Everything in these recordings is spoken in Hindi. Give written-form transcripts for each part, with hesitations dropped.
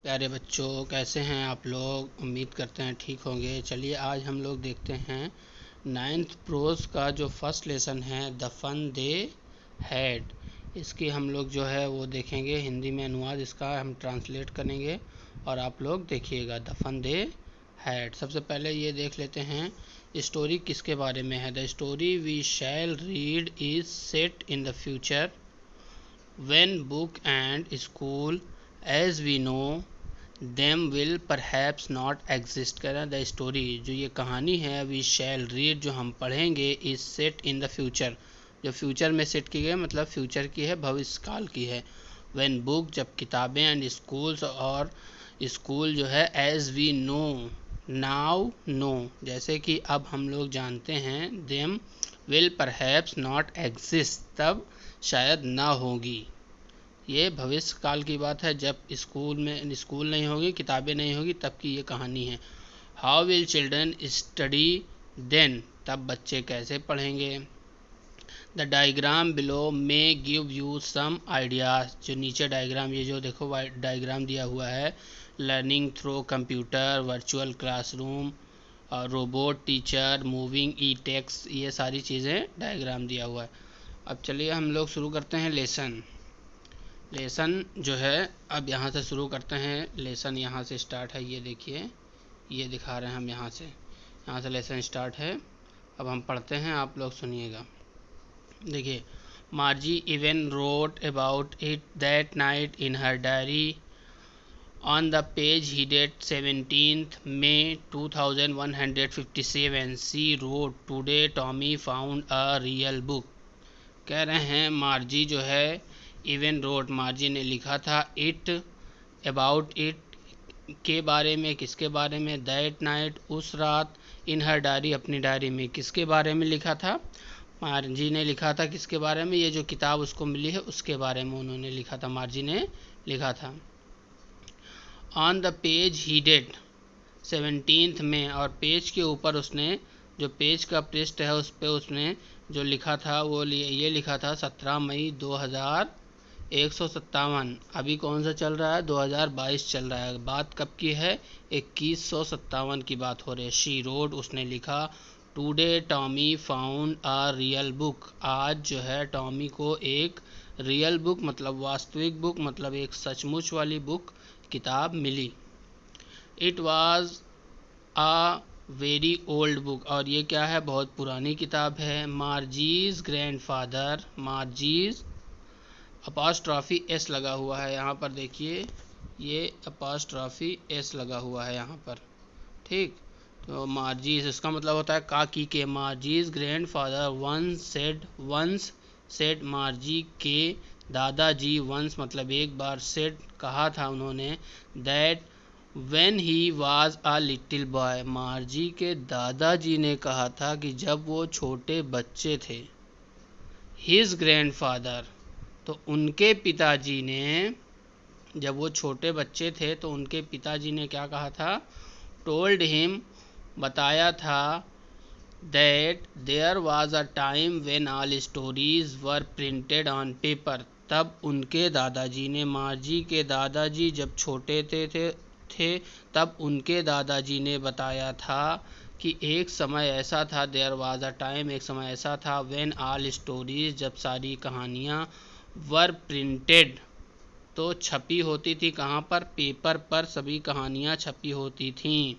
प्यारे बच्चों, कैसे हैं आप लोग। उम्मीद करते हैं ठीक होंगे। चलिए आज हम लोग देखते हैं नाइन्थ प्रोज का जो फर्स्ट लेसन है द फन दे हैड। इसकी हम लोग जो है वो देखेंगे, हिंदी में अनुवाद इसका हम ट्रांसलेट करेंगे और आप लोग देखिएगा द फन दे हैड। सबसे पहले ये देख लेते हैं स्टोरी किसके बारे में है। The story we shall read is set in the future when book and school as we know them will perhaps not exist। कह रहा है द स्टोरी, जो ये कहानी है वी शैल रीड, जो हम पढ़ेंगे, is set in the future, जो फ्यूचर में सेट की गई मतलब फ्यूचर की है, भविष्य काल की है। when बुक, जब किताबें, एंड स्कूल्स, और स्कूल जो है, as we know, now no, जैसे कि अब हम लोग जानते हैं, them will perhaps not exist, तब शायद ना होगी। ये भविष्य काल की बात है, जब स्कूल नहीं होगी, किताबें नहीं होगी, तब की ये कहानी है। How will children study then, तब बच्चे कैसे पढ़ेंगे। The diagram below may give you some ideas, जो नीचे डायग्राम, ये जो देखो डायग्राम दिया हुआ है, learning through computer, virtual classroom, robot teacher, moving e text, ये सारी चीज़ें डायग्राम दिया हुआ है। अब चलिए हम लोग शुरू करते हैं लेसन जो है। अब यहाँ से शुरू करते हैं लेसन, यहाँ से स्टार्ट है, ये देखिए, ये दिखा रहे हैं हम, यहाँ से लेसन स्टार्ट है। अब हम पढ़ते हैं, आप लोग सुनिएगा। देखिए, मार्जी even wrote about it that night in her diary. On the page headed 17th May 2157, she wrote, Today Tommy found a real book। कह रहे हैं मार्जी जो है, इवन रोट, मार्जी ने लिखा था, इट, अबाउट इट, के बारे में, किसके बारे में, दैट नाइट, उस रात, इन हर डायरी, अपनी डायरी में, किसके बारे में लिखा था, मार्जी ने लिखा था किसके बारे में, ये जो किताब उसको मिली है उसके बारे में उन्होंने लिखा था, मार्जी ने लिखा था। ऑन द पेज हीडेड 17th में, और पेज के ऊपर उसने, जो पेज का पृष्ठ है उस पर उसने जो लिखा था वो ये लिखा था 17 मई 2157। अभी कौन सा चल रहा है, 2022 चल रहा है। बात कब की है, 2157 की बात हो रही है। शी रोड, उसने लिखा, today Tommy found a real book, आज जो है टॉमी को एक रियल बुक मतलब वास्तविक बुक मतलब एक सचमुच वाली बुक, किताब मिली। It was a very old book, और ये क्या है, बहुत पुरानी किताब है। Margie's grandfather, Margie's apostrophe S लगा हुआ है यहाँ पर, देखिए ये अपॉस्ट्रॉफी एस लगा हुआ है यहाँ पर, ठीक। तो मार्जीज, इसका मतलब होता है काकी के। मार्जीज ग्रैंडफादर वंस सेड, मार्जी के दादाजी, वंस मतलब एक बार, सेड कहा था उन्होंने, that When he was a little boy, मार्जी के दादाजी ने कहा था कि जब वो छोटे बच्चे थे। His grandfather, तो उनके पिताजी ने, जब वो छोटे बच्चे थे तो उनके पिताजी ने क्या कहा था, told him, बताया था, that there was a time when all stories were printed on paper। तब उनके दादाजी ने, मार्जी के दादाजी जब छोटे थे तब उनके दादाजी ने बताया था कि एक समय ऐसा था, देयर वाज अ टाइम, एक समय ऐसा था, व्हेन ऑल स्टोरीज, जब सारी कहानियाँ, वर प्रिंटेड, तो छपी होती थी, कहाँ पर, पेपर पर सभी कहानियाँ छपी होती थीं।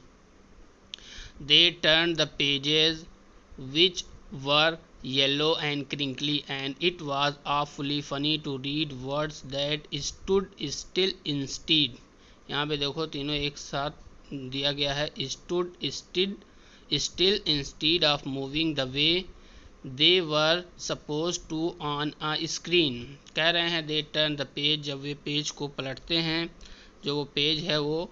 They turn the pages which were yellow and crinkly and it was awfully funny to read words that stood still instead। यहाँ पे देखो तीनों एक साथ दिया गया है, stood still instead of moving the way they were suppose to on a screen. कह रहे हैं दे टर्न द पेज, जब वे पेज को पलटते हैं, जो वो पेज है वो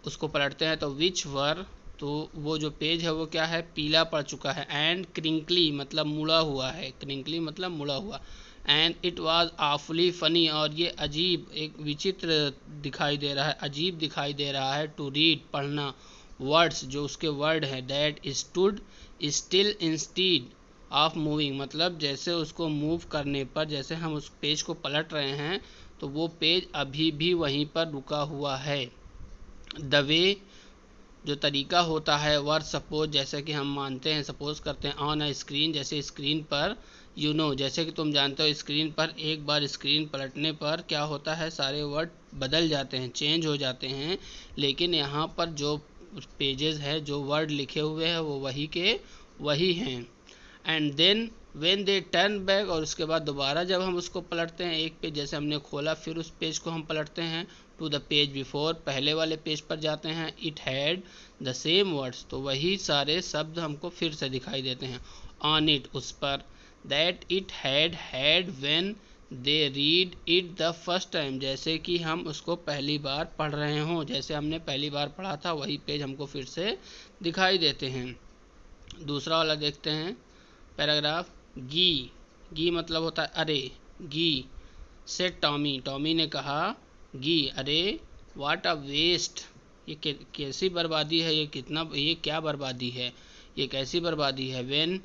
उसको पलटते हैं, तो विच वर, तो वो जो पेज है वो क्या है, पीला पड़ चुका है, एंड क्रिंकली मतलब मुड़ा हुआ है, क्रिंकली मतलब मुड़ा हुआ, and it was awfully funny, और ये अजीब, एक विचित्र दिखाई दे रहा है, अजीब दिखाई दे रहा है, टू रीड, पढ़ना, वर्ड्स, जो उसके वर्ड है, that stood still instead of moving, मतलब जैसे उसको मूव करने पर, जैसे हम उस पेज को पलट रहे हैं तो वो पेज अभी भी वहीं पर रुका हुआ है। द वे जो तरीका होता है, वर्ड सपोज जैसे कि हम मानते हैं, सपोज करते हैं, ऑन अ स्क्रीन जैसे स्क्रीन पर, यू नो जैसे कि तुम जानते हो स्क्रीन पर एक बार स्क्रीन पलटने पर क्या होता है, सारे वर्ड बदल जाते हैं, चेंज हो जाते हैं। लेकिन यहाँ पर जो पेजेस है, जो वर्ड लिखे हुए हैं वो वही के वही हैं। And then when they turn back, और उसके बाद दोबारा जब हम उसको पलटते हैं, एक पेज जैसे हमने खोला फिर उस पेज को हम पलटते हैं टू द पेज बिफोर, पहले वाले पेज पर जाते हैं, it had the same words, तो वही सारे शब्द हमको फिर से दिखाई देते हैं। ऑन इट उस पर, that it had when they read it the first time, जैसे कि हम उसको पहली बार पढ़ रहे हों, जैसे हमने पहली बार पढ़ा था वही पेज हमको फिर से दिखाई देते हैं। दूसरा वाला देखते हैं पैराग्राफ। गी मतलब होता है अरे। गी सेड टॉमी, टॉमी ने कहा, गी अरे, व्हाट अ वेस्ट, ये कैसी बर्बादी है, ये क्या बर्बादी है, ये कैसी बर्बादी है। When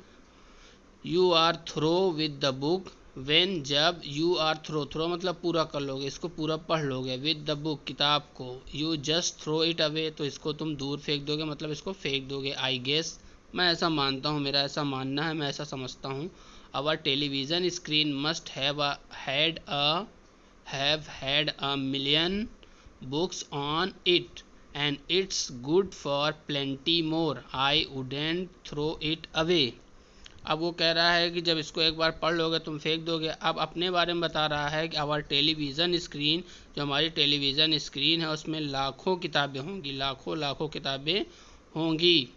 you are through with the book, when जब, यू आर थ्रो मतलब पूरा कर लोगे, इसको पूरा पढ़ लोगे, विद द बुक किताब को, you just throw it away तो इसको तुम दूर फेंक दोगे, मतलब इसको फेंक दोगे। आई गेस मैं ऐसा मानता हूँ, मेरा ऐसा मानना है, मैं ऐसा समझता हूँ। Our television screen must have had a million books on it and it's good for plenty more. I wouldn't throw it away. अब वो कह रहा है कि जब इसको एक बार पढ़ लोगे तुम फेंक दोगे। अब अपने बारे में बता रहा है कि आवर टेलीविज़न स्क्रीन, जो हमारी टेलीविज़न स्क्रीन है उसमें लाखों किताबें होंगी, लाखों किताबें होंगी।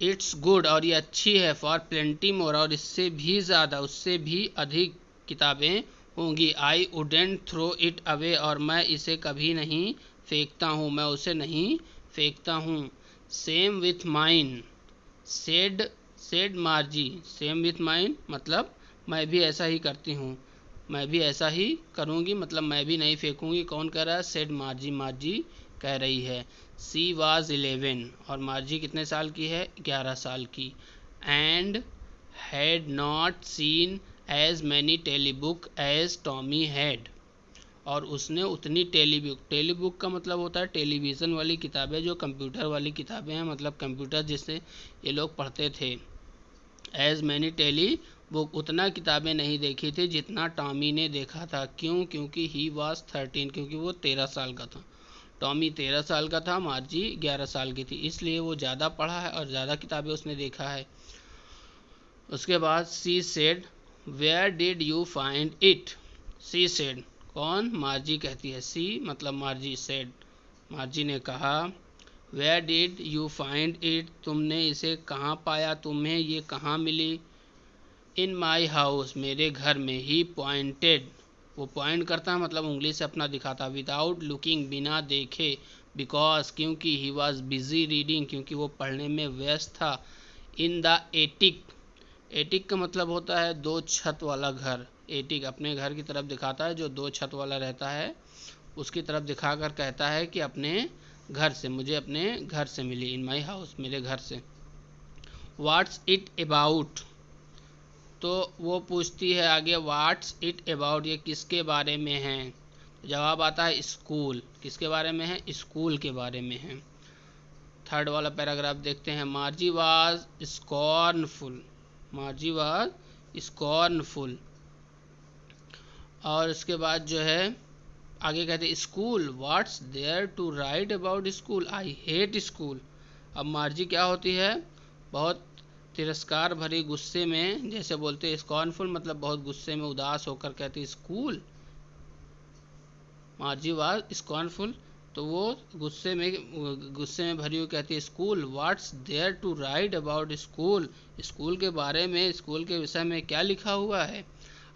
इट्स गुड और ये अच्छी है, फॉर प्लेंटी मोर और इससे भी ज़्यादा, उससे भी अधिक किताबें होंगी। I wouldn't throw it away और मैं इसे कभी नहीं फेंकता हूँ, मैं उसे नहीं फेंकता हूँ। Same with mine said मार्जी, same with mine मतलब मैं भी ऐसा ही करती हूँ, मैं भी ऐसा ही करूँगी, मतलब मैं भी नहीं फेंकूँगी। कौन कह रहा है, सेड मार्जी, मार्जी कह रही है। सी वाज 11 और मार्जी कितने साल की है, 11 साल की। And had not seen as many telebook as Tommy had और उसने उतनी टेलीबुक का मतलब होता है टेलीविज़न वाली किताबें, जो कंप्यूटर वाली किताबें हैं, मतलब कंप्यूटर जिससे ये लोग पढ़ते थे। एज मैनी टेली बुक उतना किताबें नहीं देखी थी जितना टॉमी ने देखा था। क्यों, क्योंकि ही वाज 13, क्योंकि वो 13 साल का था। टॉमी 13 साल का था, मार्जी 11 साल की थी, इसलिए वो ज़्यादा पढ़ा है और ज़्यादा किताबें उसने देखा है। उसके बाद she said, where did you find it. She said कौन, मार्जी कहती है, सी मतलब मार्जी, सेड मार्जी ने कहा, where did you find it तुमने इसे कहाँ पाया, तुम्हें ये कहाँ मिली। इन माई हाउस मेरे घर में। ही पॉइंटेड वो पॉइंट करता है मतलब उंगली से अपना दिखाता, विदाउट लुकिंग बिना देखे, बिकॉज क्योंकि ही वॉज बिजी रीडिंग क्योंकि वो पढ़ने में व्यस्त था। इन द एटिक, एटिक का मतलब होता है दो छत वाला घर। एटिक अपने घर की तरफ दिखाता है, जो दो छत वाला रहता है उसकी तरफ दिखाकर कहता है कि अपने घर से, मुझे अपने घर से मिली, इन माई हाउस मेरे घर से। व्हाट्स इट अबाउट तो वो पूछती है आगे, व्हाट्स इट अबाउट ये किसके बारे में है। जवाब आता है स्कूल, किसके बारे में है, स्कूल के बारे में है। थर्ड वाला पैराग्राफ देखते हैं। Margie was scornful, Margie was scornful और उसके बाद जो है आगे कहते हैं school, what's there to write about school, I hate school. अब मार्जी क्या होती है, बहुत तिरस्कार भरी गुस्से में, जैसे बोलते हैं स्कॉर्नफुल मतलब बहुत गुस्से में उदास होकर कहती स्कूल। मार्जी वाज स्कॉर्नफुल तो वो गुस्से में भरी हुई कहती है school. What's there to write about school, school के बारे में, स्कूल के विषय में क्या लिखा हुआ है।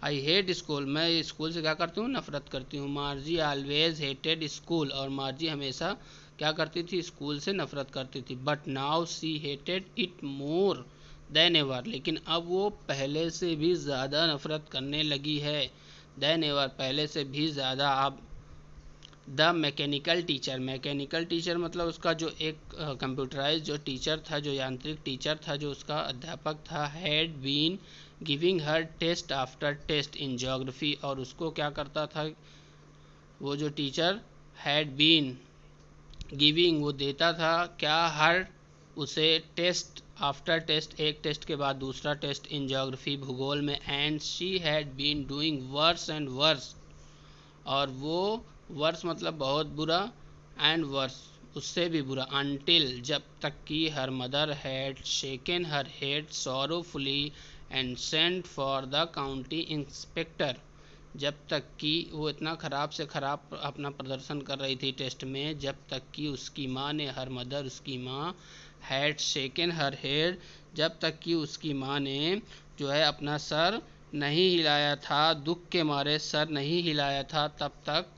आई हेट स्कूल मैं स्कूल से क्या करती हूँ, नफरत करती हूँ। मार्जी ऑलवेज हेटेड स्कूल और मार्जी हमेशा क्या करती थी, स्कूल से नफरत करती थी। But now see hated it more than ever, लेकिन अब वो पहले से भी ज़्यादा नफरत करने लगी है। देन एवर पहले से भी ज़्यादा। अब the mechanical teacher, mechanical teacher मतलब उसका जो एक कंप्यूटराइज जो टीचर था, जो यांत्रिक टीचर था, जो उसका अध्यापक था, had been giving her test after test in geography और उसको क्या करता था, वो जो टीचर हैड बीन गिविंग, वो देता था क्या, हर उसे, टेस्ट आफ्टर टेस्ट, एक टेस्ट के बाद दूसरा टेस्ट, इन ज्योग्राफी भूगोल में, and she had been doing worse and worse, और वो वर्स मतलब बहुत बुरा, एंड वर्स उससे भी बुरा, अनटिल जब तक कि her mother had shaken her head sorrowfully and sent for the county inspector, जब तक कि वो इतना ख़राब से ख़राब अपना प्रदर्शन कर रही थी टेस्ट में, जब तक कि उसकी माँ ने, हर मदर उसकी माँ, हैड शेकन हर हेड, जब तक कि उसकी माँ ने जो है अपना सर नहीं हिलाया था, दुख के मारे सर नहीं हिलाया था, तब तक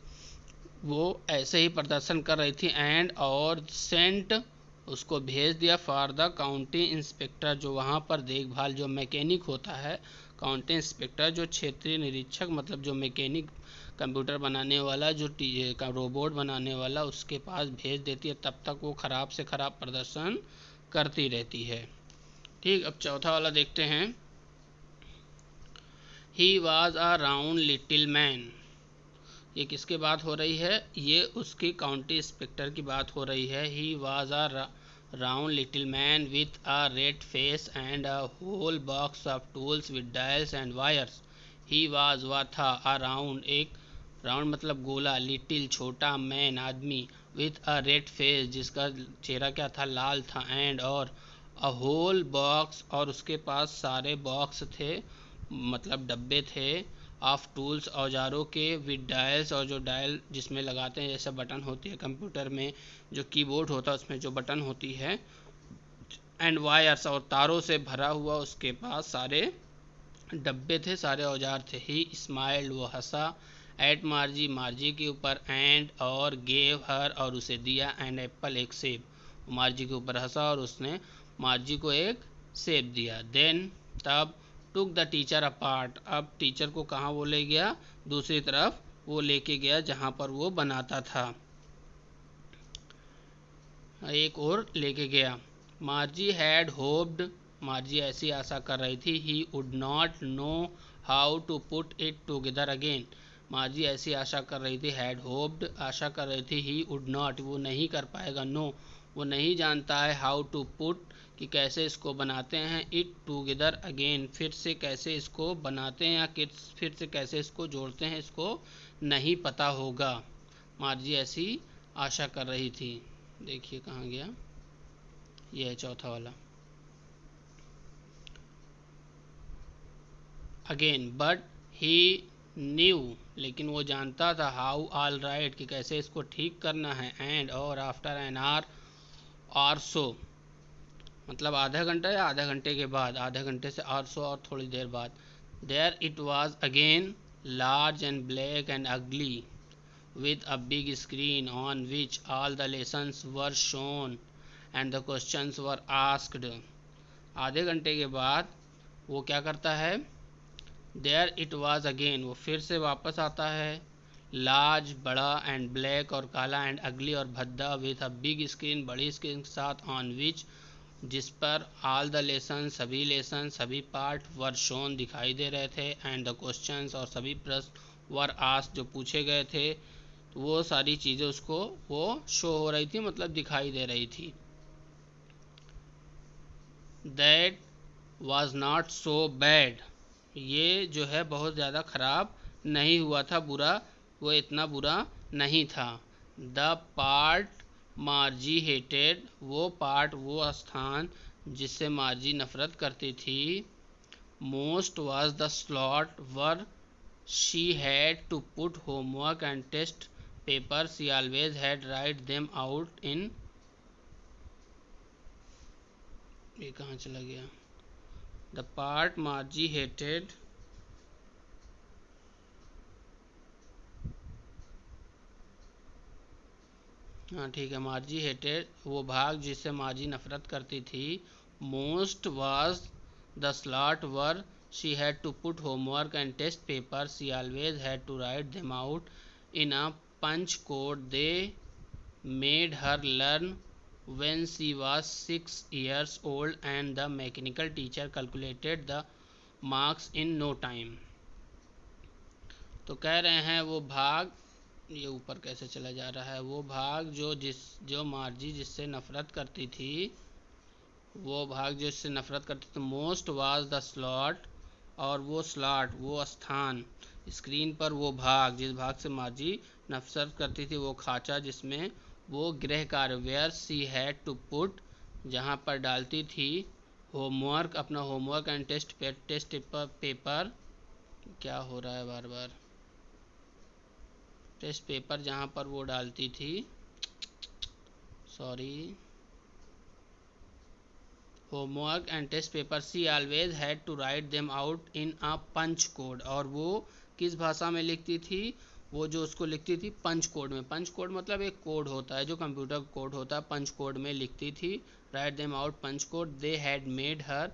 वो ऐसे ही प्रदर्शन कर रही थी, एंड और सेंट उसको भेज दिया फॉर द काउंटी इंस्पेक्टर, जो वहाँ पर देखभाल, जो मैकेनिक होता है, काउंटी इंस्पेक्टर जो क्षेत्रीय निरीक्षक, मतलब जो मैकेनिक कंप्यूटर बनाने वाला, जो रोबोट बनाने वाला, उसके पास भेज देती है, तब तक वो ख़राब से ख़राब प्रदर्शन करती रहती है। ठीक, अब चौथा वाला देखते हैं। ही was a round little man, ये किसके बात हो रही है, ये उसकी काउंटी इंस्पेक्टर की बात हो रही है। He was a round little man with a red face and a whole box of tools with dials and wires. He was, वह था, अ राउंड, एक राउंड मतलब गोला, लिटिल छोटा, मैन आदमी, विथ अ रेड फेस जिसका चेहरा क्या था, लाल था, एंड और अ होल बॉक्स, और उसके पास सारे बॉक्स थे, मतलब डब्बे थे, ऑफ टूल्स औजारों के, विद डायल्स, और जो डायल जिसमें लगाते हैं, जैसे बटन होती है कंप्यूटर में, जो कीबोर्ड होता है उसमें जो बटन होती है, एंड वायर्स, और तारों से भरा हुआ उसके पास सारे डब्बे थे, सारे औजार थे। ही स्माइल्ड, वो हंसा, एट मार्जी, मार्जी के ऊपर, एंड और गेव हर, और उसे दिया, एंड एप्पल, एक सेब, मार्जी के ऊपर हंसा और उसने मार्जी को एक सेब दिया। देन, तब, टुक द टीचर अपार्ट, अब टीचर को कहाँ वो ले गया, दूसरी तरफ वो लेके गया जहाँ पर वो बनाता था, एक और लेके गया। मार्जी हैड होप्ड, मार्जी ऐसी आशा कर रही थी, he would not know how to put it together again, Margie ऐसी आशा कर रही थी, हैड होप्ड आशा कर रही थी, ही वुड नॉट वो नहीं कर पाएगा, नो वो नहीं जानता है, हाउ टू पुट कि कैसे इसको बनाते हैं, इट टुगेदर अगेन फिर से कैसे इसको बनाते हैं, या फिर से कैसे इसको जोड़ते हैं, इसको नहीं पता होगा, मार्जी ऐसी आशा कर रही थी। देखिए कहाँ गया, यह है चौथा वाला। अगेन, बट ही न्यू, लेकिन वो जानता था, हाउ ऑल राइट कि कैसे इसको ठीक करना है, एंड और आफ्टर एन आवर और सो, मतलब आधा घंटा या आधा घंटे के बाद, आधा घंटे से और सो और थोड़ी देर बाद, there it was again, large and black and ugly, with a big screen on which all the lessons were shown and the questions were asked। आधे घंटे के बाद वो क्या करता है, there it was again, वो फिर से वापस आता है, लार्ज बड़ा, एंड ब्लैक और काला, एंड अगली और भद्दा, विथ अ बिग स्क्रीन बड़ी स्क्रीन के साथ, ऑन विच जिस पर, ऑल द लेसन सभी लेसन सभी पार्ट, वर शोन दिखाई दे रहे थे, एंड द क्वेश्चंस और सभी प्रश्न, वर आस्क्ड जो पूछे गए थे, तो वो सारी चीज़ें उसको वो शो हो रही थी, मतलब दिखाई दे रही थी। That was not so bad, ये जो है बहुत ज़्यादा ख़राब नहीं हुआ था, बुरा, वो इतना बुरा नहीं था। द पार्ट मार्जी हेटेड, वो पार्ट, वो स्थान जिससे मार्जी नफरत करती थी, most was the slot where she had to put homework and test paper, she always had write them out in, ये कहाँ चला गया, द पार्ट मार्जी हेटेड, हाँ ठीक है, मार्जी हेटेड वो भाग जिससे मार्जी नफरत करती थी, most was the slot where she had to put homework and test paper, she always had to write them out in a punch code they made her learn when she was 6 years old and the mechanical teacher calculated the marks in no time। तो कह रहे हैं वो भाग ये ऊपर कैसे चला जा रहा है? वो भाग जो मार्जी जिससे नफरत करती थी, वो भाग जो इससे नफरत करती थी, मोस्ट वाज द स्लॉट, और वो स्लॉट वो स्थान स्क्रीन पर, वो भाग जिस भाग से मार्जी नफरत करती थी, वो खांचा जिसमें वो गृह कार्य, where she had to put, जहाँ पर डालती थी होमवर्क, अपना होमवर्क, एंड टेस्ट पेपर, क्या हो रहा है बार बार, टेस्ट पेपर जहाँ पर वो डालती थी, sorry, homework and test paper, she always had to write them out in a punch code, और वो किस भाषा में लिखती थी? वो जो उसको लिखती थी पंच कोड में। पंच कोड मतलब एक कोड होता है जो कंप्यूटर कोड होता है, पंच कोड में लिखती थी, write them out punch code, they had made her,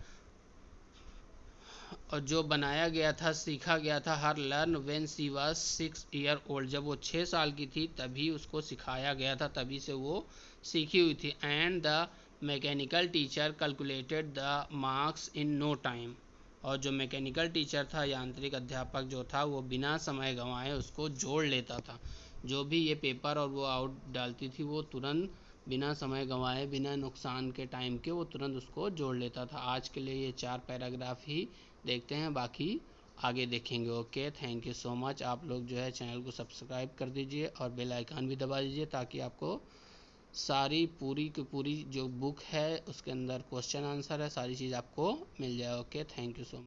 और जो बनाया गया था, सीखा गया था, her learn when she was 6 year old, जब वो 6 साल की थी तभी उसको सिखाया गया था, तभी से वो सीखी हुई थी, and the mechanical teacher calculated the marks in no time, और जो मैकेनिकल टीचर था, यांत्रिक अध्यापक जो था, वो बिना समय गंवाए उसको जोड़ लेता था। जो भी ये पेपर और वो आउट डालती थी, वो तुरंत बिना समय गंवाए, बिना नुकसान के टाइम के, वो तुरंत उसको जोड़ लेता था। आज के लिए ये 4 पैराग्राफ ही देखते हैं, बाकी आगे देखेंगे। Okay, thank you so much. आप लोग जो है चैनल को सब्सक्राइब कर दीजिए और बेल आइकन भी दबा दीजिए, ताकि आपको सारी पूरी की पूरी जो बुक है उसके अंदर क्वेश्चन आंसर है, सारी चीज़ आपको मिल जाए। Okay, thank you so much.